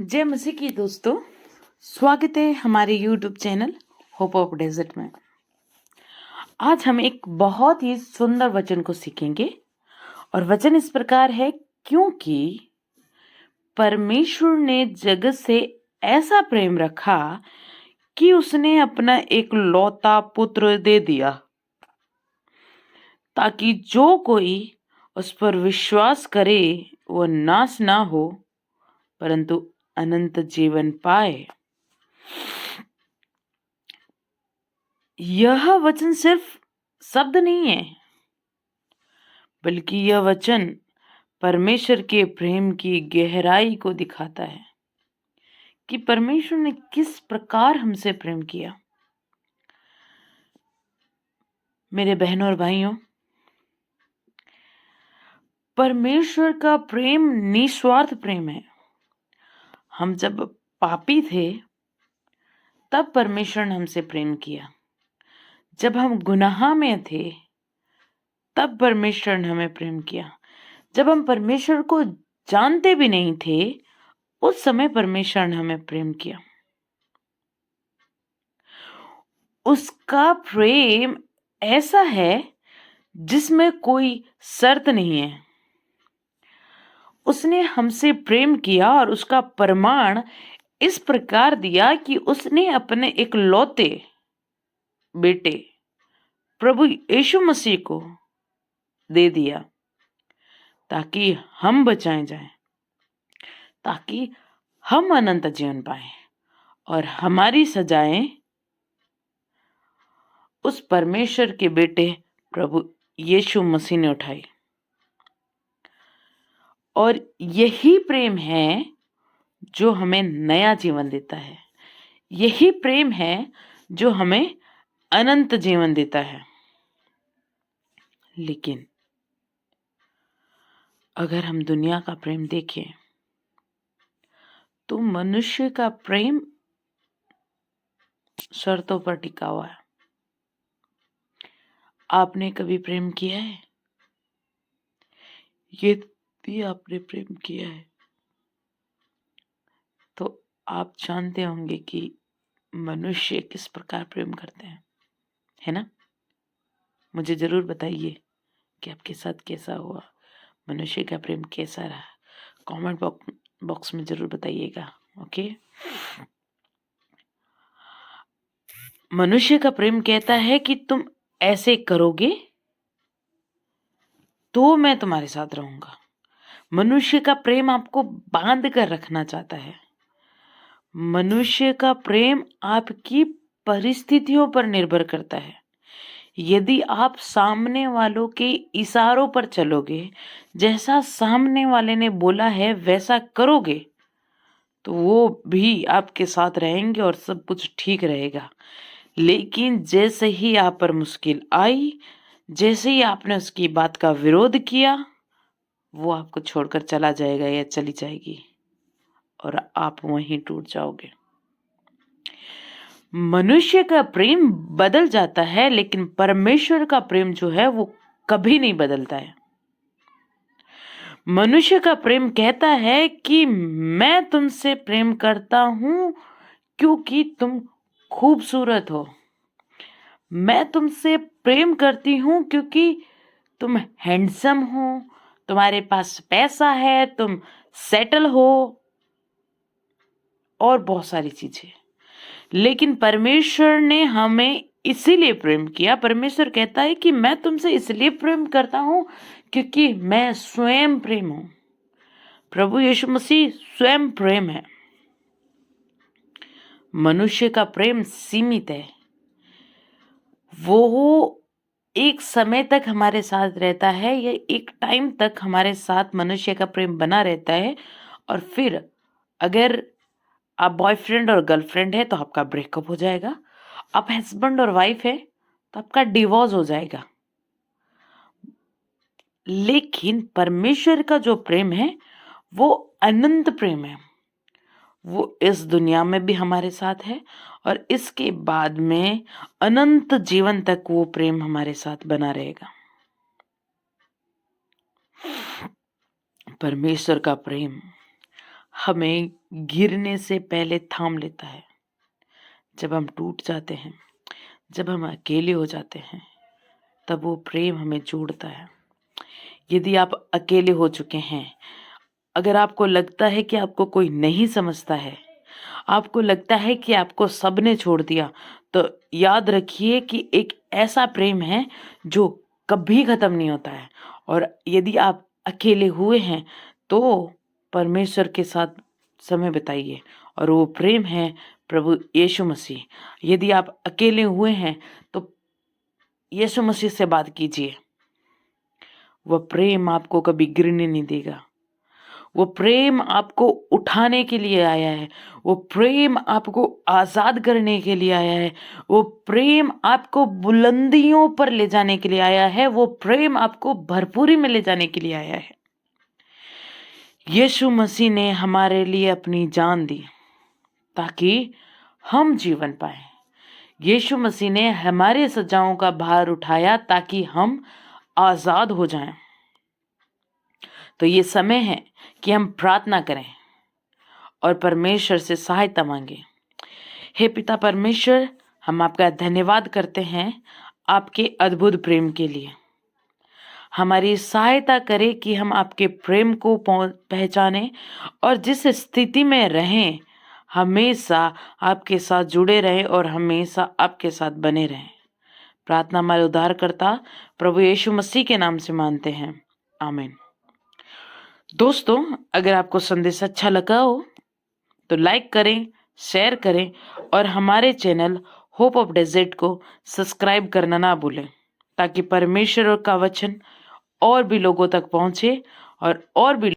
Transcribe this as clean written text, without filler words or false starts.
जय मसीह की दोस्तों, स्वागत है हमारे YouTube channel hope of desert में। आज हम एक बहुत ही सुंदर वचन को सीखेंगे और वचन इस प्रकार है, क्योंकि परमेश्वर ने जगत से ऐसा प्रेम रखा कि उसने अपना एक लौता पुत्र दे दिया, ताकि जो कोई उस पर विश्वास करे वो नाश ना हो परंतु अनंत जीवन पाए। यह वचन सिर्फ शब्द नहीं है, बल्कि यह वचन परमेश्वर के प्रेम की गहराई को दिखाता है कि परमेश्वर ने किस प्रकार हमसे प्रेम किया। मेरे बहनों और भाइयों, परमेश्वर का प्रेम निस्वार्थ प्रेम है। हम जब पापी थे तब परमेश्वर ने हमसे प्रेम किया। जब हम गुनाह में थे तब परमेश्वर ने हमें प्रेम किया। जब हम परमेश्वर को जानते भी नहीं थे उस समय परमेश्वर ने हमें प्रेम किया। उसका प्रेम ऐसा है जिसमें कोई शर्त नहीं है। उसने हमसे प्रेम किया और उसका प्रमाण इस प्रकार दिया कि उसने अपने इकलौते बेटे प्रभु यीशु मसीह को दे दिया ताकि हम बचाए जाएं, ताकि हम अनंत जीवन पाएं और हमारी सजाएं उस परमेश्वर के बेटे प्रभु यीशु मसीह ने उठाई। और यही प्रेम है जो हमें नया जीवन देता है। यही प्रेम है जो हमें अनंत जीवन देता है। लेकिन अगर हम दुनिया का प्रेम देखें तो मनुष्य का प्रेम शर्तों पर टिका हुआ है। आपने कभी प्रेम किया है? यदि आपने प्रेम किया है तो आप जानते होंगे कि मनुष्य किस प्रकार प्रेम करते हैं, है ना? मुझे जरूर बताइए कि आपके साथ कैसा हुआ, मनुष्य का प्रेम कैसा रहा। कमेंट बॉक्स में जरूर बताइएगा। ओके। मनुष्य का प्रेम कहता है कि तुम ऐसे करोगे तो मैं तुम्हारे साथ रहूंगा। मनुष्य का प्रेम आपको बांध कर रखना चाहता है। मनुष्य का प्रेम आपकी परिस्थितियों पर निर्भर करता है। यदि आप सामने वालों के इशारों पर चलोगे, जैसा सामने वाले ने बोला है वैसा करोगे, तो वो भी आपके साथ रहेंगे और सब कुछ ठीक रहेगा। लेकिन जैसे ही आप पर मुश्किल आई, जैसे ही आपने उसकी बात का विरोध किया, वो आपको छोड़कर चला जाएगा या चली जाएगी और आप वहीं टूट जाओगे। मनुष्य का प्रेम बदल जाता है, लेकिन परमेश्वर का प्रेम जो है वो कभी नहीं बदलता है। मनुष्य का प्रेम कहता है कि मैं तुमसे प्रेम करता हूं क्योंकि तुम खूबसूरत हो। मैं तुमसे प्रेम करती हूं क्योंकि तुम हैंडसम हो, तुम्हारे पास पैसा है, तुम सेटल हो और बहुत सारी चीजें। लेकिन परमेश्वर ने हमें इसीलिए प्रेम किया। परमेश्वर कहता है कि मैं तुमसे इसलिए प्रेम करता हूं क्योंकि मैं स्वयं प्रेम हूं। प्रभु यीशु मसीह स्वयं प्रेम है। मनुष्य का प्रेम सीमित है। वो एक समय तक हमारे साथ रहता है या एक टाइम तक हमारे साथ मनुष्य का प्रेम बना रहता है, और फिर अगर आप बॉयफ्रेंड और गर्लफ्रेंड है तो आपका ब्रेकअप हो जाएगा। आप हस्बैंड और वाइफ है तो आपका डिवोर्स हो जाएगा। लेकिन परमेश्वर का जो प्रेम है वो अनंत प्रेम है। वो इस दुनिया में भी हमारे साथ है और इसके बाद में अनंत जीवन तक वो प्रेम हमारे साथ बना रहेगा। परमेश्वर का प्रेम हमें गिरने से पहले थाम लेता है। जब हम टूट जाते हैं, जब हम अकेले हो जाते हैं, तब वो प्रेम हमें जोड़ता है। यदि आप अकेले हो चुके हैं, अगर आपको लगता है कि आपको कोई नहीं समझता है, आपको लगता है कि आपको सबने छोड़ दिया, तो याद रखिए कि एक ऐसा प्रेम है जो कभी खत्म नहीं होता है। और यदि आप अकेले हुए हैं तो परमेश्वर के साथ समय बिताइए, और वो प्रेम है प्रभु यीशु मसीह। यदि आप अकेले हुए हैं तो यीशु मसीह से बात कीजिए। वह प्रेम आपको कभी गिरने नहीं देगा। वो प्रेम आपको उठाने के लिए आया है। वो प्रेम आपको आजाद करने के लिए आया है। वो प्रेम आपको बुलंदियों पर ले जाने के लिए आया है। वो प्रेम आपको भरपूरी में ले जाने के लिए आया है। यीशु मसीह ने हमारे लिए अपनी जान दी ताकि हम जीवन पाए। यीशु मसीह ने हमारे सजाओं का भार उठाया ताकि हम आजाद हो जाएं। तो ये समय है कि हम प्रार्थना करें और परमेश्वर से सहायता मांगे। हे पिता परमेश्वर, हम आपका धन्यवाद करते हैं आपके अद्भुत प्रेम के लिए। हमारी सहायता करें कि हम आपके प्रेम को पहचानें और जिस स्थिति में रहें हमेशा आपके साथ जुड़े रहें और हमेशा आपके साथ बने रहें। प्रार्थना हमारे उद्धारकर्ता प्रभु यीशु मसीह के नाम से मानते हैं, आमीन। दोस्तों, अगर आपको संदेश अच्छा लगा हो तो लाइक करें, शेयर करें और हमारे चैनल होप ऑफ डेजर्ट को सब्सक्राइब करना ना भूलें, ताकि परमेश्वर का वचन और भी लोगों तक पहुंचे और भी